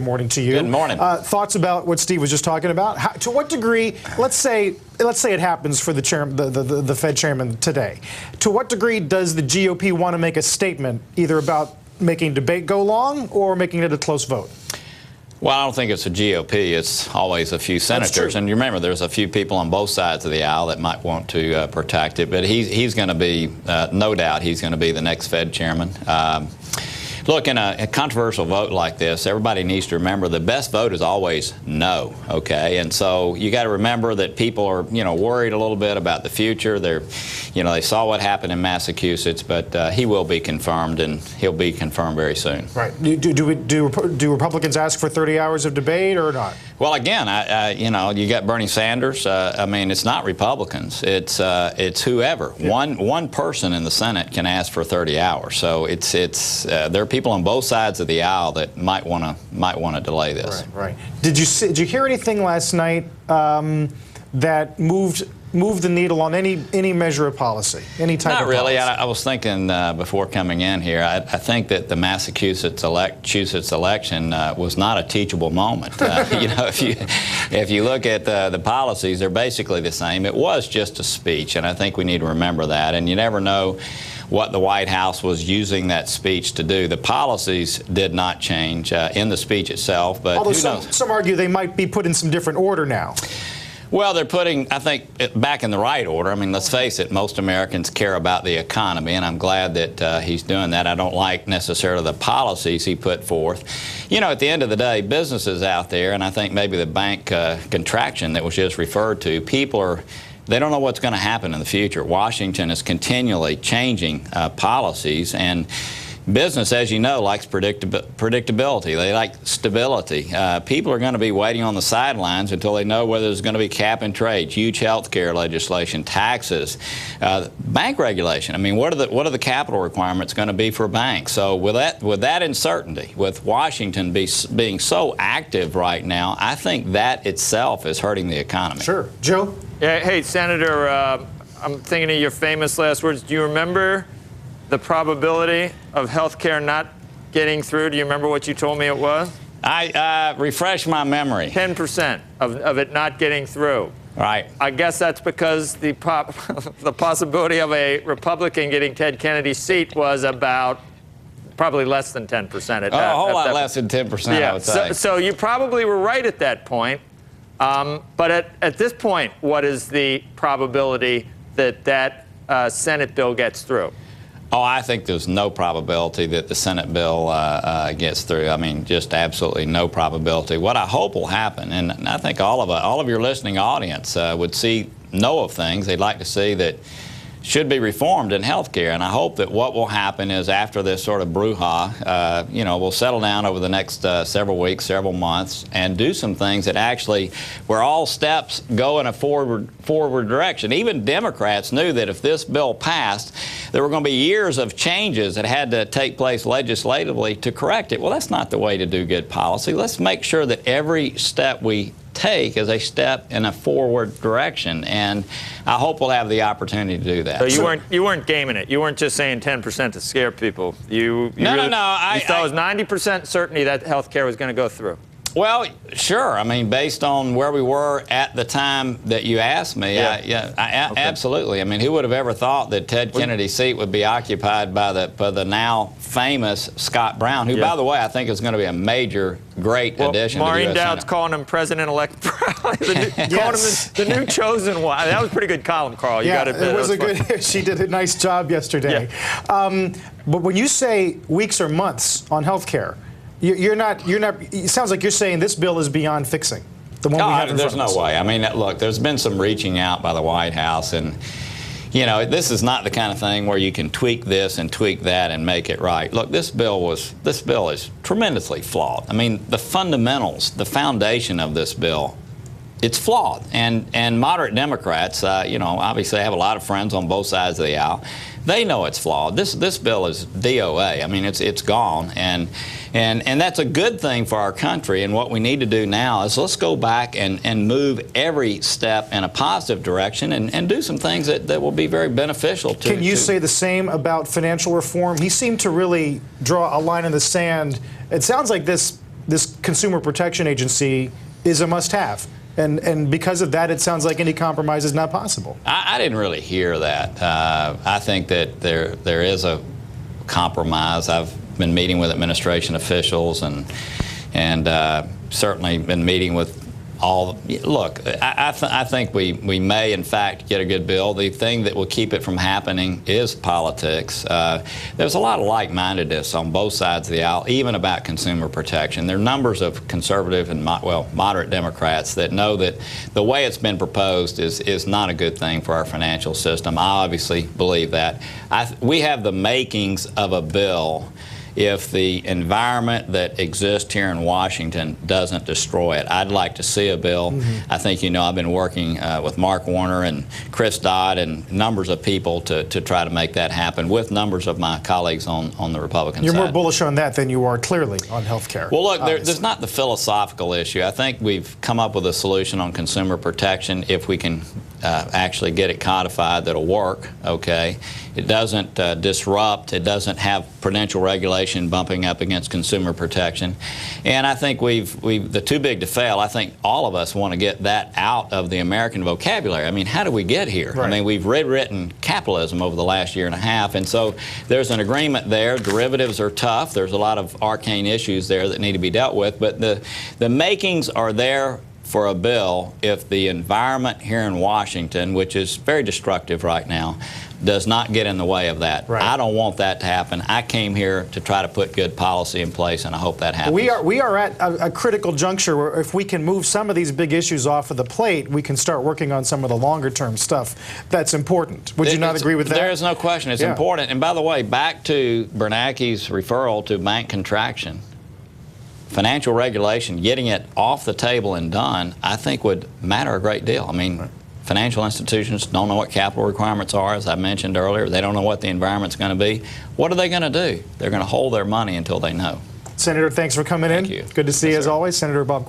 morning to you. Good morning. Thoughts about what Steve was just talking about? To what degree, let's say it happens for the Fed chairman today. To what degree does the GOP want to make a statement either about making debate go long or making it a close vote? Well, I don't think it's a GOP. It's always a few senators. And you remember, there's a few people on both sides of the aisle that might want to protect it. But he's going to be, no doubt, he's going to be the next Fed chairman. Look, in a controversial vote like this, everybody needs to remember the best vote is always no, okay? And so you got to remember that people are, worried a little bit about the future. They're, they saw what happened in Massachusetts, but he will be confirmed, and he'll be confirmed very soon. Right. Do Republicans ask for 30 hours of debate or not? Well, again, you got Bernie Sanders. I mean, it's not Republicans. It's whoever. Yeah. One person in the Senate can ask for 30 hours. So there are people on both sides of the aisle that might want to delay this. Right. Did you hear anything last night that moved the needle on any measure of policy, any type of policy? Not really. I was thinking before coming in here, I think that the Massachusetts election was not a teachable moment. If you look at the policies, they're basically the same. It was just a speech, and I think we need to remember that. And you never know what the White House was using that speech to do. The policies did not change in the speech itself, but although some argue they might be put in some different order now. Well, they're putting, I think, it back in the right order. I mean, let's face it, most Americans care about the economy, and I'm glad that he's doing that. I don't like necessarily the policies he put forth. At the end of the day, businesses out there, and I think maybe the bank contraction that was just referred to, they don't know what's going to happen in the future. Washington is continually changing policies, and business, as you know, likes predictability. They like stability. People are going to be waiting on the sidelines until they know whether there's going to be cap and trade, huge health care legislation, taxes, bank regulation. I mean, what are the capital requirements going to be for banks? So with that uncertainty, with Washington being so active right now, I think that itself is hurting the economy. Sure. Joe? Yeah, hey, Senator, I'm thinking of your famous last words. Do you remember the probability of health care not getting through? Do you remember what you told me it was? I refresh my memory. 10% of it not getting through. Right. I guess that's because the possibility of a Republican getting Ted Kennedy's seat was about probably less than 10%. A whole lot less than 10%, yeah. I would say. So you probably were right at that point. But at this point, what is the probability that Senate bill gets through? Oh, I think there's no probability that the Senate bill gets through. I mean, just absolutely no probability. What I hope will happen, and I think all of your listening audience would know of things they'd like to see that should be reformed in health care. And I hope that what will happen is after this sort of brouhaha, we'll settle down over the next several weeks, several months, and do some things that actually, where all steps go in a forward direction. Even Democrats knew that if this bill passed, there were going to be years of changes that had to take place legislatively to correct it. Well, that's not the way to do good policy. Let's make sure that every step we take is a step in a forward direction, and I hope we'll have the opportunity to do that. So you weren't gaming it. You weren't just saying 10% to scare people. You thought it was 90% certainty that health care was going to go through. Well, sure. I mean, based on where we were at the time that you asked me, okay. Absolutely. I mean, who would have ever thought that Ted Kennedy's seat would be occupied by the now famous Scott Brown, who, by the way, I think is going to be a major, great addition to the Maureen U.S. Dowd's Senate. calling him President-elect calling him the new chosen one. That was a pretty good column, Carl. You got it. It was a good. She did a nice job yesterday. Yeah. But when you say weeks or months on health care, you're not. It sounds like you're saying this bill is beyond fixing. The one we have in front of us. There's no way. I mean, look, there's been some reaching out by the White House, and this is not the kind of thing where you can tweak this and tweak that and make it right. Look, this bill is tremendously flawed. I mean, the fundamentals, the foundation of this bill, it's flawed. And moderate Democrats, obviously have a lot of friends on both sides of the aisle. They know it's flawed. This bill is DOA. I mean, it's gone, and that's a good thing for our country. And what we need to do now is let's go back and move every step in a positive direction and do some things that will be very beneficial to. Can you say the same about financial reform? He seemed to really draw a line in the sand. It sounds like this this Consumer Protection Agency is a must-have. And because of that, it sounds like any compromise is not possible. I didn't really hear that. I think that there is a compromise. I've been meeting with administration officials and certainly been meeting with all. Look, I think we may in fact get a good bill. The thing that will keep it from happening is politics. There's a lot of like-mindedness on both sides of the aisle, even about consumer protection. There are numbers of conservative and moderate Democrats that know that the way it's been proposed is not a good thing for our financial system. I obviously believe that. We have the makings of a bill if the environment that exists here in Washington doesn't destroy it. I'd like to see a bill. I think, you know, I've been working with Mark Warner and Chris Dodd and numbers of people to try to make that happen with numbers of my colleagues on the Republican side. You're more bullish on that than you are clearly on health care. Well, look, there's not the philosophical issue. I think we've come up with a solution on consumer protection if we can actually get it codified that'll work, okay? It doesn't disrupt. It doesn't have prudential regulation bumping up against consumer protection. And I think the too big to fail, I think all of us want to get that out of the American vocabulary. I mean, how do we get here? Right. I mean, we've rewritten capitalism over the last year and a half, and so there's an agreement there. Derivatives are tough. There's a lot of arcane issues there that need to be dealt with, but the makings are there for a bill if the environment here in Washington, which is very destructive right now, does not get in the way of that. Right. I don't want that to happen. I came here to try to put good policy in place, and I hope that happens. We are at a critical juncture where if we can move some of these big issues off of the plate, we can start working on some of the longer-term stuff that's important. Would you not agree with that? There is no question. It's important. And by the way, back to Bernanke's referral to bank contraction. Financial regulation, getting it off the table and done, I think would matter a great deal. I mean, financial institutions don't know what capital requirements are, as I mentioned earlier. They don't know what the environment's going to be. What are they going to do? They're going to hold their money until they know. Senator, thanks for coming in. Thank you. Good to see you as always. Senator Bob